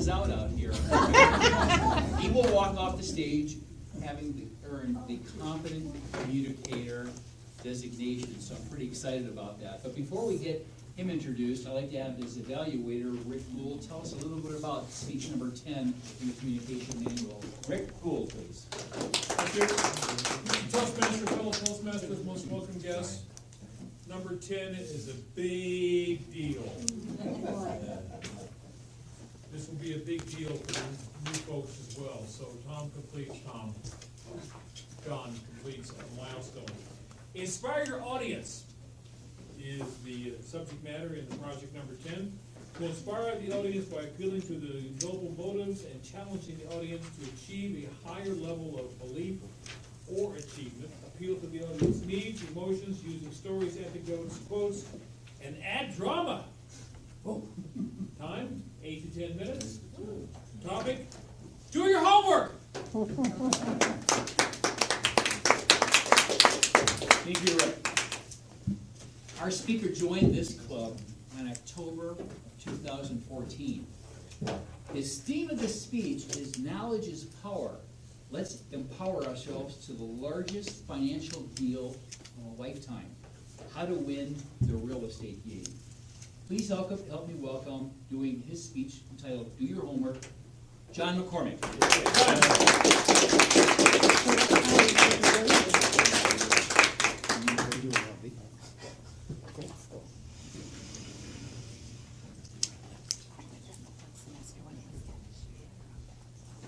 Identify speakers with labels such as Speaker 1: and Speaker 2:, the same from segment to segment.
Speaker 1: is out here. He will walk off the stage having earned the Competent Communicator designation, so I'm pretty excited about that. But before we get him introduced, I'd like to have his evaluator, Rick Gould, tell us a little bit about speech number 10 in the communication manual. Rick Gould, please.
Speaker 2: Thank you. Mr. Toastmaster, fellow Toastmasters, most welcome guests. Number 10 is a big deal. This will be a big deal for the new folks as well. So John completes a milestone. Inspire your audience is the subject matter in the project number 10. To inspire the audience by appealing to the noble motives and challenging the audience to achieve a higher level of belief or achievement. Appeal to the audience needs, emotions, using stories, anecdotes, quotes, and add drama. Time, 8 to 10 minutes. Topic, do your homework.
Speaker 1: Thank you, Rick. Our speaker joined this club in October of 2014. His theme of this speech is knowledge is power. Let's empower ourselves to the largest financial deal of a lifetime. How to win the real estate game. Please help me welcome, doing his speech entitled Do Your Homework, John McCormick.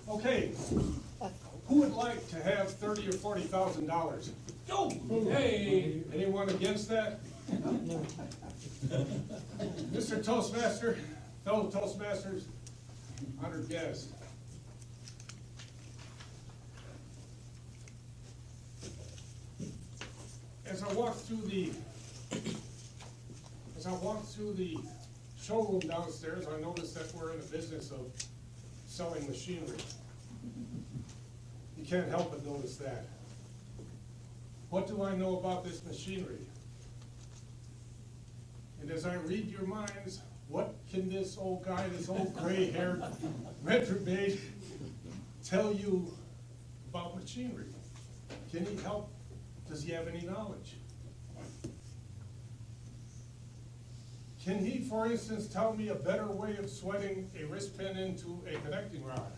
Speaker 3: Okay, who would like to have $30,000 or $40,000?
Speaker 2: Go! Hey!
Speaker 3: Anyone against that? Mr. Toastmaster, fellow Toastmasters, honored guest. As I walked through the showroom downstairs, I noticed that we're in the business of selling machinery. You can't help but notice that. What do I know about this machinery? And as I read your minds, what can this old guy, this old gray-haired reprobate, tell you about machinery? Can he help? Does he have any knowledge? Can he, for instance, tell me a better way of sweating a wrist pin into a connecting rod?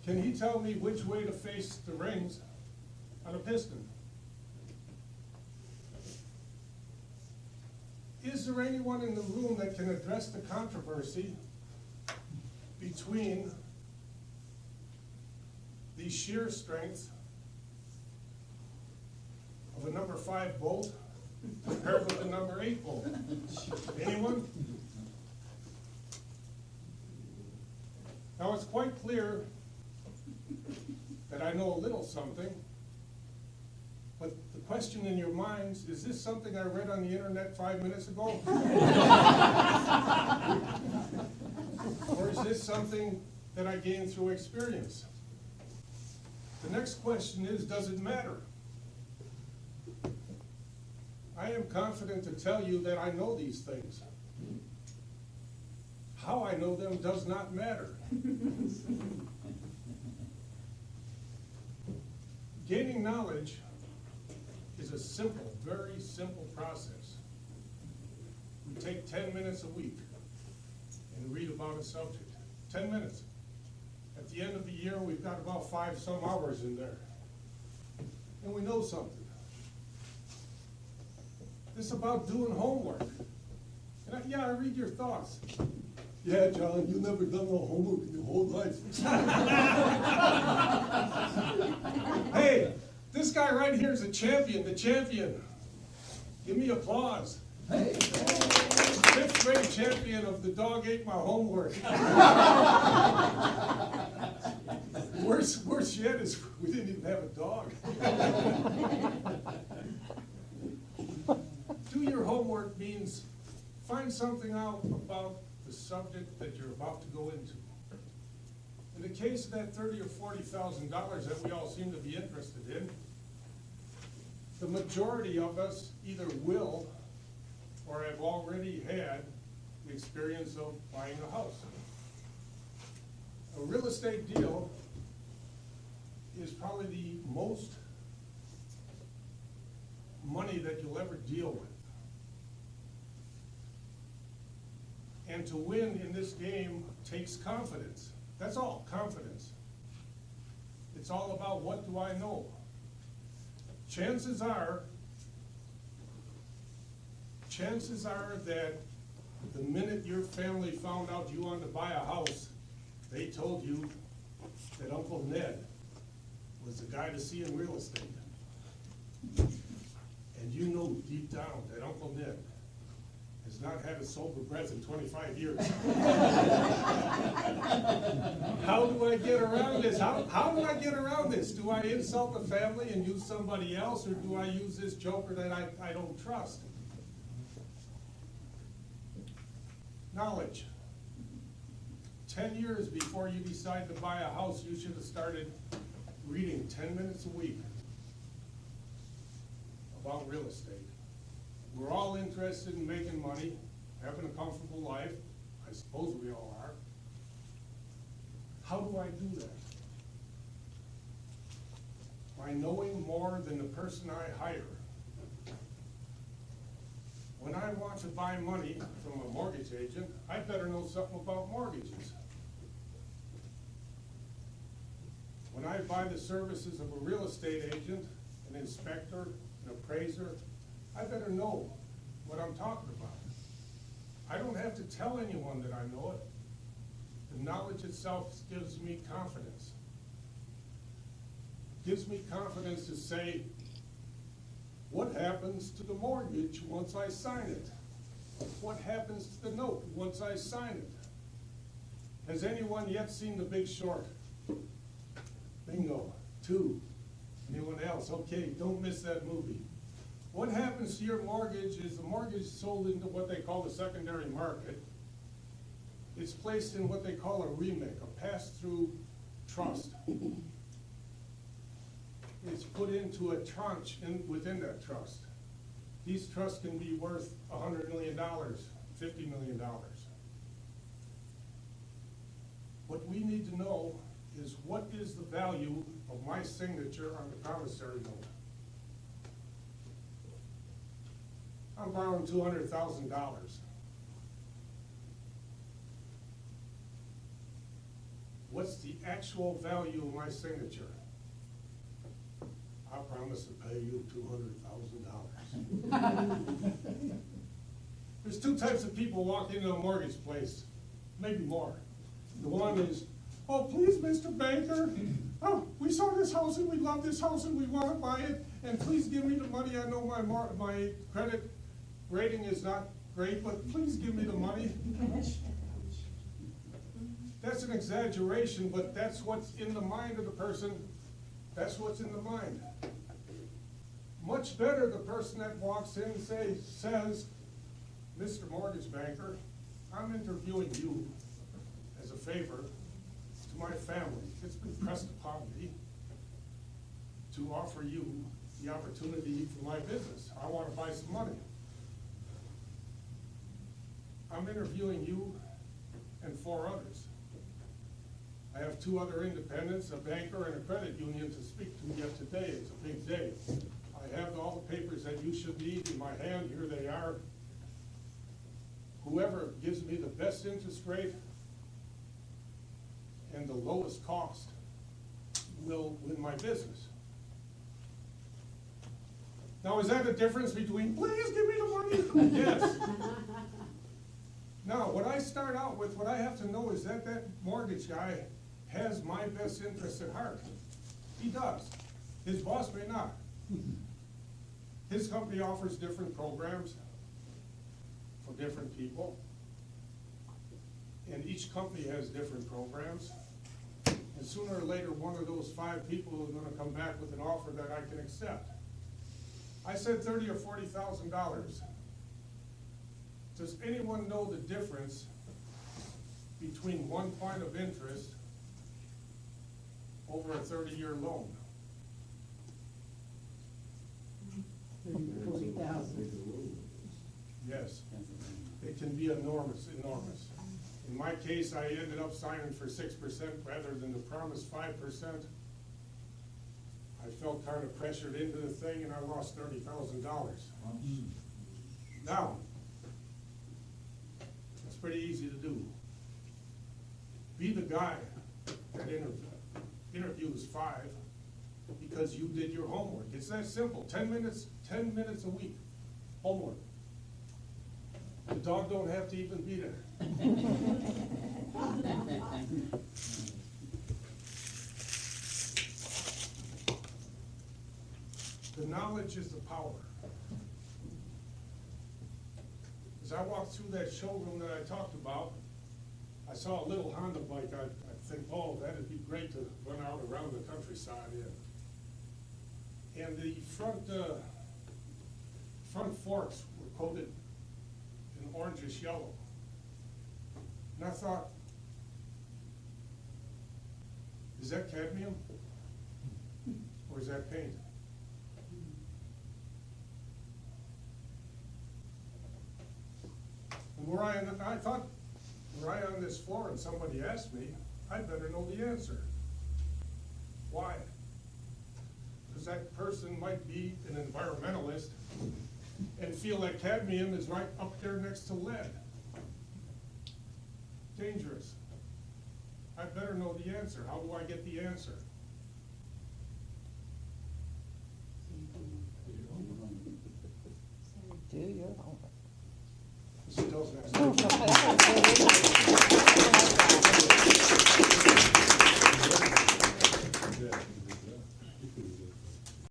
Speaker 3: Can he tell me which way to face the rings on a piston? Is there anyone in the room that can address the controversy between the shear strength of a number 5 bolt compared with the number 8 bolt? Anyone? Now it's quite clear that I know a little something, but the question in your minds, is this something I read on the internet 5 minutes ago? Or is this something that I gained through experience? The next question is, does it matter? I am confident to tell you that I know these things. How I know them does not matter. Gaining knowledge is a simple, very simple process. We take 10 minutes a week and read about a subject. 10 minutes. At the end of the year, we've got about 5 some hours in there. And we know something. It's about doing homework. And I read your thoughts. Yeah, John, you've never done no homework in your whole life. Hey, this guy right here is a champion, the champion. Give me applause. Hey. 5th grade champion of the dog ate my homework. Worse yet is we didn't even have a dog. Do your homework means find something out about the subject that you're about to go into. In the case of that $30,000 or $40,000 that we all seem to be interested in, the majority of us either will or have already had the experience of buying a house. A real estate deal is probably the most money that you'll ever deal with. And to win in this game takes confidence. That's all, confidence. It's all about what do I know. Chances are that the minute your family found out you wanted to buy a house, they told you that Uncle Ned was the guy to see in real estate. And you know deep down that Uncle Ned has not had a sober breath in 25 years. How do I get around this? How do I get around this? Do I insult the family and use somebody else, or do I use this joker that I don't trust? Knowledge. 10 years before you decide to buy a house, you should have started reading 10 minutes a week about real estate. We're all interested in making money, having a comfortable life. I suppose we all are. How do I do that? By knowing more than the person I hire. When I want to buy money from a mortgage agent, I better know something about mortgages. When I buy the services of a real estate agent, an inspector, an appraiser, I better know what I'm talking about. I don't have to tell anyone that I know it. The knowledge itself gives me confidence. Gives me confidence to say, what happens to the mortgage once I sign it? What happens to the note once I sign it? Has anyone yet seen The Big Short? Bingo. 2. Anyone else? Okay, don't miss that movie. What happens to your mortgage is the mortgage is sold into what they call the secondary market. It's placed in what they call a REMIC, a pass-through trust. It's put into a tranche within that trust. These trusts can be worth $100 million, $50 million. What we need to know is what is the value of my signature on the promissory note. I'm borrowing $200,000. What's the actual value of my signature? I promise to pay you $200,000. There's two types of people walk into a mortgage place, maybe more. The one is, oh, please, Mr. Banker, oh, we saw this house and we love this house and we want to buy it, and please give me the money. I know my credit rating is not great, but please give me the money. That's an exaggeration, but that's what's in the mind of the person. That's what's in the mind. Much better the person that walks in and says, Mr. Mortgage Banker, I'm interviewing you as a favor to my family. It's been pressed upon me to offer you the opportunity for my business. I want to buy some money. I'm interviewing you and 4 others. I have 2 other independents, a banker and a credit union to speak to yet today. It's a big day. I have all the papers that you should need in my hand. Here they are. Whoever gives me the best interest rate and the lowest cost will win my business. Now, is that a difference between, please give me the money? Yes. Now, what I start out with, what I have to know is that mortgage guy has my best interest at heart. He does. His boss may not. His company offers different programs for different people. And each company has different programs. And sooner or later, one of those 5 people is going to come back with an offer that I can accept. I said $30,000 or $40,000. Does anyone know the difference between 1 point of interest over a 30-year loan?
Speaker 4: 40,000.
Speaker 3: Yes. it can be enormous, enormous. In my case, I ended up signing for 6% rather than the promised 5%. I felt kind of pressured into the thing and I lost $30,000. Now, it's pretty easy to do. Be the guy that interviews 5 because you did your homework. It's that simple. 10 minutes a week, homework. The dog don't have to even be there. The knowledge is the power. As I walked through that showroom that I talked about, I saw a little Honda bike. I think, oh, that'd be great to run out around the countryside in. And the front forks were coated in orangish yellow. And I thought, is that cadmium? Or is that paint? And I thought, were I on this floor and somebody asked me, I'd better know the answer. Why? Because that person might be an environmentalist and feel that cadmium is right up there next to lead. Dangerous. I better know the answer. How do I get the answer?
Speaker 4: Do your homework.
Speaker 3: She doesn't have